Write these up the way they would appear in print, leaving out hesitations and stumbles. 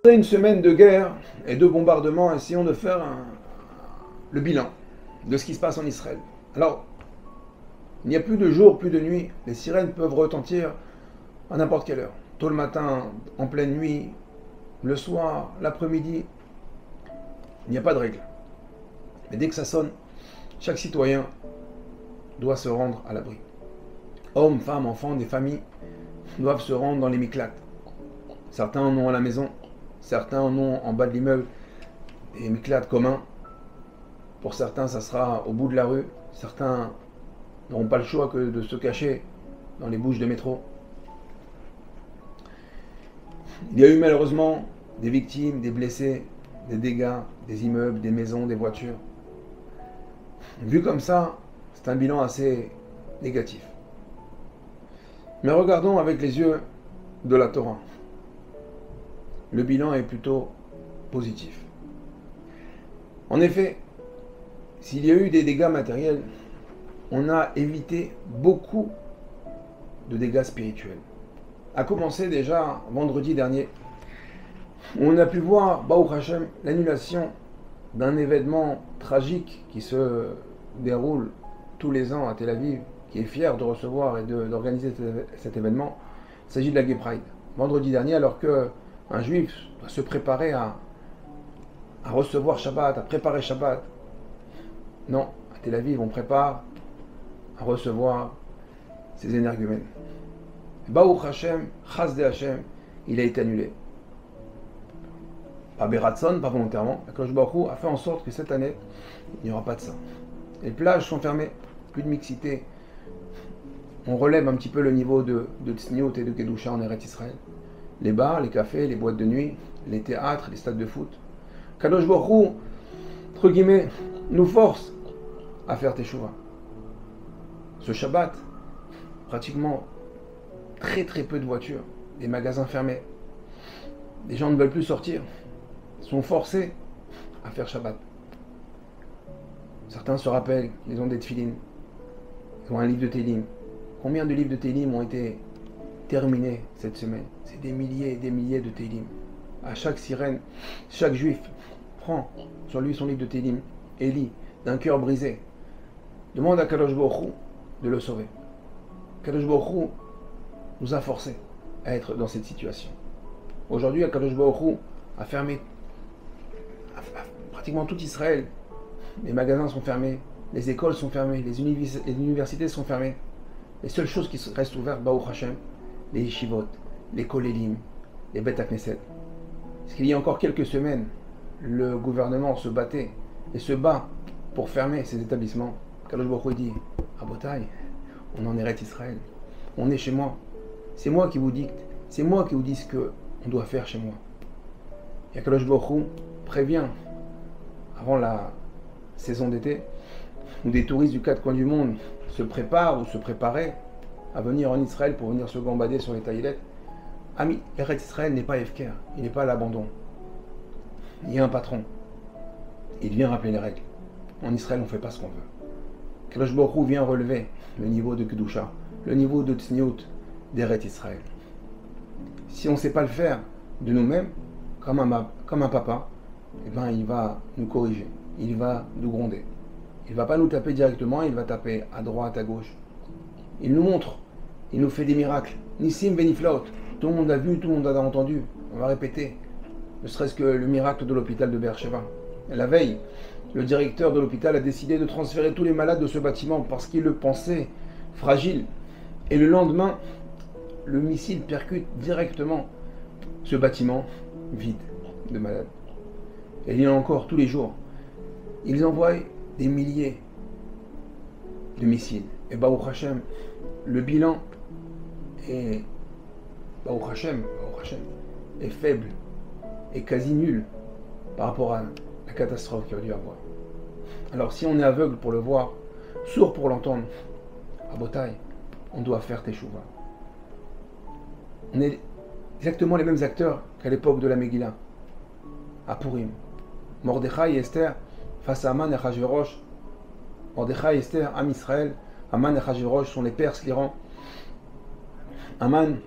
Après une semaine de guerre et de bombardements, essayons de faire le bilan de ce qui se passe en Israël. Alors, il n'y a plus de jour, plus de nuit. Les sirènes peuvent retentir à n'importe quelle heure. Tôt le matin, en pleine nuit, le soir, l'après-midi. Il n'y a pas de règle. Mais dès que ça sonne, chaque citoyen doit se rendre à l'abri. Hommes, femmes, enfants, des familles doivent se rendre dans les miklates. Certains en ont à la maison, certains en ont en bas de l'immeuble, des miklates communs. Pour certains, ça sera au bout de la rue. Certains n'auront pas le choix que de se cacher dans les bouches de métro. Il y a eu malheureusement des victimes, des blessés, des dégâts, des immeubles, des maisons, des voitures. Vu comme ça, c'est un bilan assez négatif. Mais regardons avec les yeux de la Torah. Le bilan est plutôt positif. En effet, s'il y a eu des dégâts matériels, on a évité beaucoup de dégâts spirituels. A commencer déjà vendredi dernier, on a pu voir, Baruch Hashem, l'annulation d'un événement tragique qui se déroule tous les ans à Tel Aviv, qui est fier de recevoir et d'organiser cet événement. Il s'agit de la Gay Pride. Vendredi dernier, alors qu'un juif doit se préparer à recevoir Shabbat, à préparer Shabbat. Non, à Tel Aviv, on prépare à recevoir ces énergumènes. Baruch Hashem, Chasde Hashem, il a été annulé. Pas Beratson, pas volontairement. La Kadosh Baruch Hu a fait en sorte que cette année, il n'y aura pas de ça. Les plages sont fermées, plus de mixité. On relève un petit peu le niveau de Tzniut et de Kedusha en Eretz Israël. Les bars, les cafés, les boîtes de nuit, les théâtres, les stades de foot. Kadosh Baruch Hu, entre guillemets, nous force à faire Teshuvah. Ce Shabbat, pratiquement très peu de voitures, des magasins fermés. Les gens ne veulent plus sortir, sont forcés à faire Shabbat. Certains se rappellent qu'ils ont des tefilines, ils ont un livre de Télim. Combien de livres de Télim ont été terminés cette semaine? C'est des milliers et des milliers de Télim. À chaque sirène, chaque juif prend sur lui son livre de Télim et lit d'un cœur brisé. Demande à Kadosh Baruch Hu de le sauver. Kadosh Baruch Hu nous a forcés à être dans cette situation. Aujourd'hui, Kadosh Baruch Hu a fermé pratiquement tout Israël. Les magasins sont fermés, les écoles sont fermées, les universités sont fermées. Les seules choses qui restent ouvertes, Baruch Hashem, les yeshivot, les kolélim, les bet hakneset. Parce qu'il y a encore quelques semaines, le gouvernement se battait et se bat pour fermer ces établissements. Kadosh Baruch Hu dit, Rabotai, on en Eretz Israël, on est chez moi. C'est moi qui vous dicte, c'est moi qui vous dis ce qu'on doit faire chez moi. Et Kadosh Baruch Hu prévient, avant la saison d'été, où des touristes du quatre coins du monde se préparent ou se préparaient à venir en Israël pour venir se gambader sur les taïlettes. Ami, Eretz Israël n'est pas Efker, il n'est pas à l'abandon. Il y a un patron. Il vient rappeler les règles. En Israël, on ne fait pas ce qu'on veut. Kadosh Baruch Hu vient relever le niveau de Kedusha, le niveau de Tzniut d'Eretz Israël. Si on ne sait pas le faire de nous-mêmes, comme un papa, eh ben, il va nous corriger, il va nous gronder. Il ne va pas nous taper directement, il va taper à droite, à gauche. Il nous montre, il nous fait des miracles. Nissim Beniflaot, tout le monde a vu, tout le monde a entendu. On va répéter, ne serait-ce que le miracle de l'hôpital de Beersheba. La veille, le directeur de l'hôpital a décidé de transférer tous les malades de ce bâtiment parce qu'il le pensait fragile. Et le lendemain, le missile percute directement ce bâtiment vide de malades. Et il y en a encore tous les jours. Ils envoient des milliers de missiles. Et Baruch Hashem, le bilan est, Baruch Hashem, est faible et quasi nul par rapport à la catastrophe qu'il y a dû avoir. Alors si on est aveugle pour le voir, sourd pour l'entendre, à Botaï, on doit faire Teshuvah. On est exactement les mêmes acteurs qu'à l'époque de la Megillah, à Purim. Mordechai et Esther face à Aman et Achashverosh. Mordechai et Esther, Am Israël, Aman et Achashverosh sont les Perses, l'Iran. Aman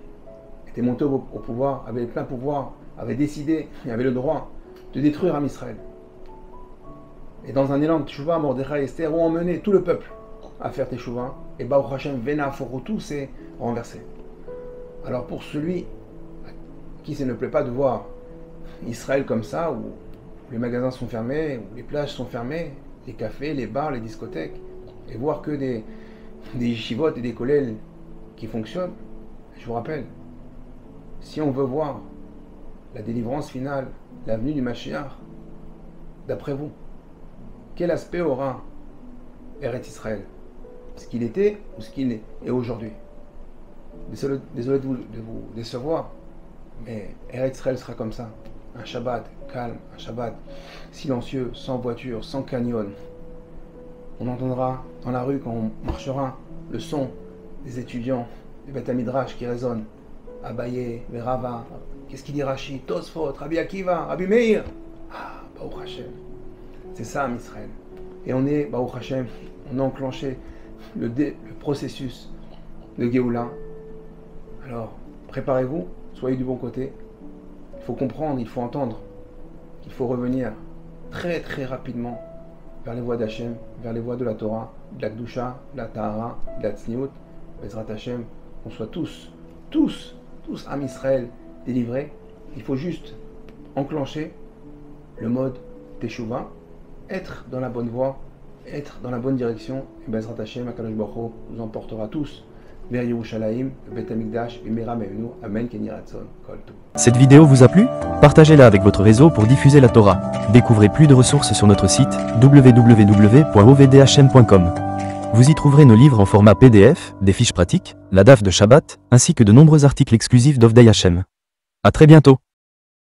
était monté au pouvoir, avait plein pouvoir avait décidé, il avait le droit de détruire Am Israël. Et dans un élan de Teshuvah, Mordechai et Esther ont emmené tout le peuple à faire Teshuvah. Et Baruch Hashem, Vena tout s'est renversé. Alors pour celui à qui ça ne plaît pas de voir Israël comme ça, où les magasins sont fermés, où les plages sont fermées, les cafés, les bars, les discothèques, et voir que des yeshivot et des kollels qui fonctionnent, je vous rappelle, si on veut voir la délivrance finale, la venue du Mashiach, d'après vous, quel aspect aura Eretz Israël? Ce qu'il était ou ce qu'il est aujourd'hui? Désolé de vous décevoir, mais Eretz Israël sera comme ça. Un Shabbat calme, un Shabbat silencieux, sans voiture, sans canyon. On entendra dans la rue quand on marchera le son des étudiants du Beth Midrash qui résonnent. Abaye, Verava, qu'est-ce qu'il dit Rashi, Tosfot, Rabbi Akiva, Rabbi Meir. Ah, Baruch Hashem. C'est ça, Am Israël. Et on est, Baruch Hashem, on a enclenché le processus de Géoula. Alors, préparez-vous, soyez du bon côté. Il faut comprendre, il faut entendre qu'il faut revenir très très rapidement vers les voies d'Hachem, vers les voies de la Torah, de la Kedusha, de la Tahara, de la Tzniut, Bezrat Hashem, qu'on soit tous Am Israël délivrés. Il faut juste enclencher le mode Teshuvah, être dans la bonne voie, être dans la bonne direction, et Bezrat Hashem, HaKadosh Baruch Hu nous emportera tous vers Yerushalayim, le Beth Amikdash, et Mera Me'enu, Amen, Ken Yiratzon, Kol Tov. Cette vidéo vous a plu? Partagez-la avec votre réseau pour diffuser la Torah. Découvrez plus de ressources sur notre site www.ovdhm.com. Vous y trouverez nos livres en format PDF, des fiches pratiques, la DAF de Shabbat, ainsi que de nombreux articles exclusifs d'Ovdei Hashem. À très bientôt.